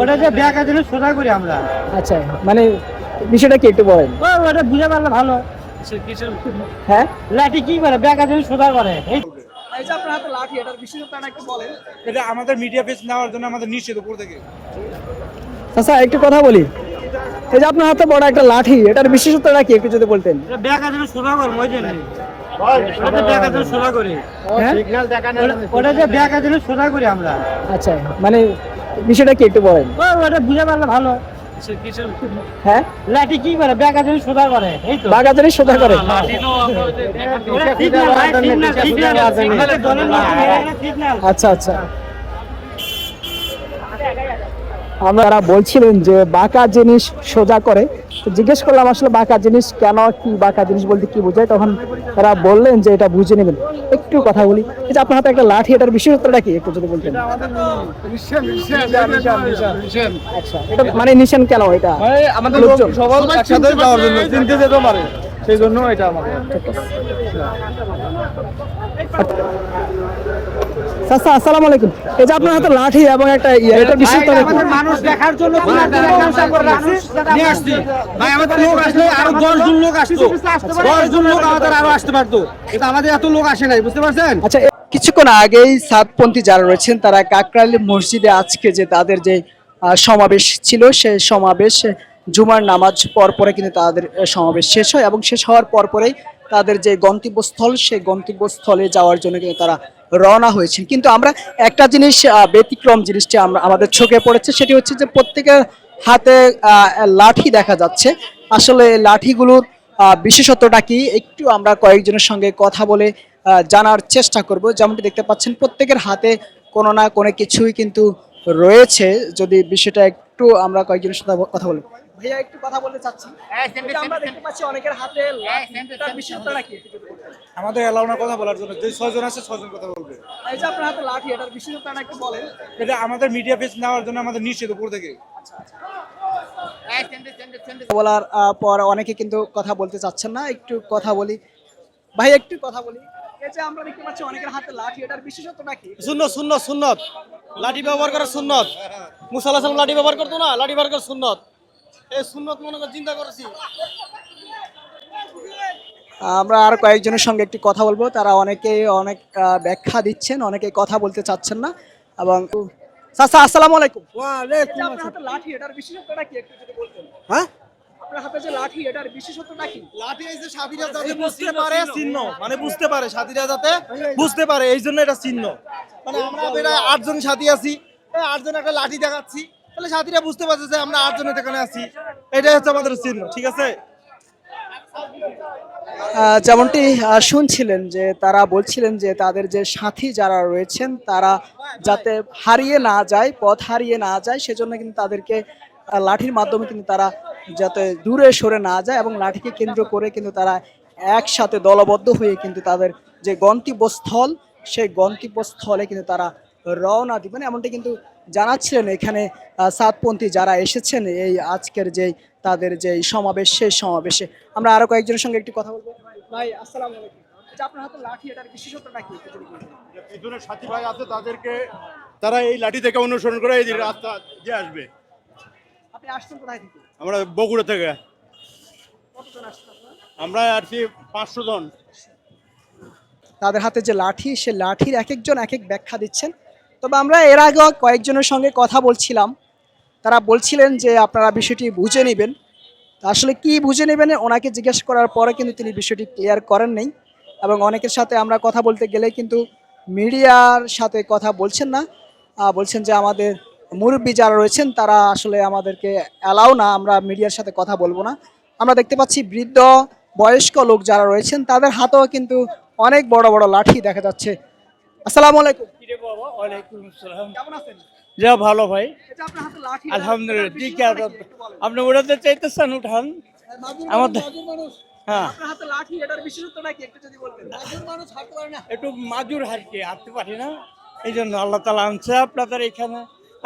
ওটা যে ব্যাকা দিলে সোজা করি আমরা। আচ্ছা, মানে বিষয়টা কি একটু বলেন। ওটা বুঝে পারলে ভালো। হ্যাঁ, লাঠি কি করে ব্যাকা দিলে সোজা করে এই এই যে আপনার হাতে লাঠি, এটার বিশেষত্বটা একটু বলেন। এটা আমাদের মিডিয়া পেজ নেওয়ার জন্য আমাদের নিষেধ উপর থেকে। আচ্ছা, একটু কথা বলি। এই যে আপনার হাতে বড় একটা লাঠি, এটার বিশেষত্বটা কি একটু যদি বলতেন। ব্যাকা দিলে সোজা করে ওই জন্য ওটা ব্যাকা দিলে সোজা করি। হ্যাঁ? ওটা যে ব্যাকা দিলে সোজা করি আমরা। আচ্ছা, মানে বিষয়টা কি একটু বলেন। ওটা বুঝে পারলে ভালো। হ্যাঁ, লাঠি কি করে ব্যাকা দিলে সোজা করে এই তো বাগাজারি সোজা করে। আচ্ছা আচ্ছা, আপনারা বলছিলেন যে বাঁকা জিনিস সোজা করে, তো জিজ্ঞেস করলাম আসলে বাঁকা জিনিস কেন, কি বাঁকা জিনিস বলতে কি বোঝায়, তখন তারা বললেন যে এটা বুঝে নেবেন। একটু কথা বলি। এই যে আপনার হাতে একটা লাঠি, এটার বিশেষত্বটা কি একটু যদি বলতেন। আচ্ছা, এটা মানে নিশান কেন এটা? আমাদের সবাই একসাথে যাওয়ার জন্য চিনতে যেতে পারে, সেই জন্য এটা আমাদের। আচ্ছা, আসসালামু আলাইকুম। এই যে আপনার হাতে লাঠি এবং একটা এটা বিশেষত্ব মানুষ দেখার জন্য নিয়ে আসছি ভাই। আমাদের লোক আসলে আরো 10 জন লোক আসতো, 10 জন লোক আমাদের আরো আসতে পারতো, কিন্তু আমাদের এত লোক আসে নাই, বুঝতে পারছেন। আচ্ছা, কিছুক্ষণ আগেই সাতপন্থী যারা রয়েছেন তারা কাকরাইল মসজিদে আজকে যে তাদের যে সমাবেশ ছিল, সেই সমাবেশ জুমার নামাজ পর পরে কিন্তু তাদের সমাবেশ শেষ হয় এবং শেষ হওয়ার পর পরেই তাদের যে গন্তব্যস্থল, সেই গন্তব্যস্থলে যাওয়ার জন্য কিন্তু তারা রওনা হয়েছেন। কিন্তু আমরা একটা জিনিস ব্যতিক্রম জিনিসটি আমরা আমাদের চোখে পড়েছে, সেটি হচ্ছে যে প্রত্যেকের হাতে লাঠি দেখা যাচ্ছে। আসলে লাঠিগুলোর বিশেষত্বটা কি একটু আমরা কয়েকজনের সঙ্গে কথা বলে জানার চেষ্টা করব। যেমনটি দেখতে পাচ্ছেন প্রত্যেকের হাতে কোনো না কোনো কিছুই কিন্তু রয়েছে। যদি বিষয়টা একটু আমরা কয়েকজনের সাথে কথা বলি। ভাইয়া, একটু কথা বলতে চাচ্ছি। আমরা দেখতে পাচ্ছি অনেকের হাতে লাঠিটার বিশেষত্বটা কি? আমাদের এলাও না কথা বলার জন্য, যে 6 জন আছে 6 জন কথা বলবে। এই যে আপনার হাতে লাঠি, এটার বিশেষত্বটা একটু বলেন। এটা আমাদের মিডিয়া পেজ নেওয়ার জন্য আমাদের নিষেধ উপর থেকে। বলার পর অনেকে কিন্তু কথা বলতে চাচ্ছেন না, একটু কথা বলি। ভাই, একটু কথা বলি। এই যে আমরা দেখতে পাচ্ছি অনেকের হাতে লাঠি, এটার বিশেষত্বটা কি? সুন্নত লাঠি ব্যবহার করা সুন্নত। মুসা আলাইহিস সালাম লাঠি ব্যবহার করতো না, লাঠি ব্যবহার করা সুন্নত। এই সুন্নত মনে করে চিন্তা করেছি। আমরা আর কয়েকজনের সঙ্গে একটি কথা বলবো। তারা অনেকেই অনেক ব্যাখ্যা দিচ্ছেন, অনেকে কথা বলতে চাচ্ছেন না। এবং চাচা, আসসালামু আলাইকুম। ওয়ালাইকুম আপনার হাতে লাঠি, এটার বিশেষত্বটা কি একটু যদি বলতেন। হ্যাঁ, আপনার হাতে যে লাঠি, এটার বিশেষত্বটা কি? লাঠি এই যে সাথীরা যাতে বুঝতে পারে চিহ্ন, মানে বুঝতে পারে সাথীরা যাতে বুঝতে পারে, এই জন্য এটা চিহ্ন। মানে আমরা বেটা 8 জন সাথী আছি, এই 8 জন একটা লাঠি দেখাচ্ছি, তাহলে সাথীরা বুঝতে পারছে যে আমরা 8 জনের এখানে আছি, এটাই হচ্ছে আমাদের চিহ্ন, ঠিক আছে। যেমনটি শুনছিলেন যে তারা বলছিলেন যে তাদের যে সাথী যারা রয়েছেন তারা যাতে হারিয়ে না যায়, পথ হারিয়ে না যায়, সেজন্য কিন্তু তাদেরকে লাঠির মাধ্যমে কিন্তু তারা যাতে দূরে সরে না যায় এবং লাঠিকে কেন্দ্র করে কিন্তু তারা একসাথে দলবদ্ধ হয়ে কিন্তু তাদের যে গন্তব্যস্থল, সেই গন্তব্যস্থলে কিন্তু তারা রওনা দিবেন, এমনটি কিন্তু জানাচ্ছিলেন এখানে সাতপন্থী যারা এসেছেন এই আজকের যে তাদের যে সমাবেশ, সেই সমাবেশে। আমরা আরো কয়েকজনের সঙ্গে একটু কথা বলবো। ভাই, আসসালামু আলাইকুম। আচ্ছা, আপনার হাতে লাঠি, এটার বিশেষত্বটা কি? পিছনে সাথী ভাই আছে, তাদেরকে তারা এই লাঠি থেকে অনুসরণ করে এই যে রাস্তা দিয়ে আসবে। আপনি আসছেন কোথায় থেকে? আমরা বগুড়া থেকে, কতজন আসছেন আপনারা? আমরা আসছি 500 জন। তাদের হাতে যে লাঠি, সে লাঠির এক একজন এক এক ব্যাখ্যা দিচ্ছেন। তবে আমরা এর আগে কয়েকজনের সঙ্গে কথা বলছিলাম, তারা বলছিলেন যে আপনারা বিষয়টি বুঝে নেবেন। আসলে কি বুঝে নেবেন ওনাকে জিজ্ঞেস করার পরে কিন্তু তিনি বিষয়টি ক্লিয়ার করেন নাই। এবং অনেকের সাথে আমরা কথা বলতে গেলে কিন্তু মিডিয়ার সাথে কথা বলছেন না, বলছেন যে আমাদের মুরব্বী যারা রয়েছেন তারা আসলে আমাদেরকে অ্যালাউ না, আমরা মিডিয়ার সাথে কথা বলবো না। আমরা দেখতে পাচ্ছি বৃদ্ধ বয়স্ক লোক যারা রয়েছেন তাদের হাতেও কিন্তু অনেক বড় বড় লাঠি দেখা যাচ্ছে। আসসালামু আলাইকুম। ওয়ালাইকুম আসসালাম। কেমন আছেন? যা ভালো ভাই, এটা আপনার হাতে লাঠি, আলহামদুলিল্লাহ। ঠিক আছে, আপনি উড়াতে চাইতেছেন, উঠান। আমাদের হ্যাঁ, আপনার হাতে লাঠি, এটার বিশেষত্বটা কি একটু যদি বলতেন। মাজুর মানুষ হাঁটতে পারে না। একটু মাজুর হারকে হাঁটতে পারি না, এই জন্য আল্লাহ তাআলা আনছে আপনাদের এখানে,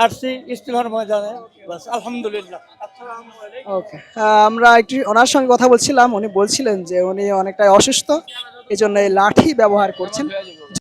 আসছি ইস্তেমার ময়দানে, বাস আলহামদুলিল্লাহ। ওকে, আমরা একটু ওনার সঙ্গে কথা বলছিলাম, উনি বলছিলেন যে উনি অনেকটাই অসুস্থ, এই জন্য এই লাঠি ব্যবহার করছেন।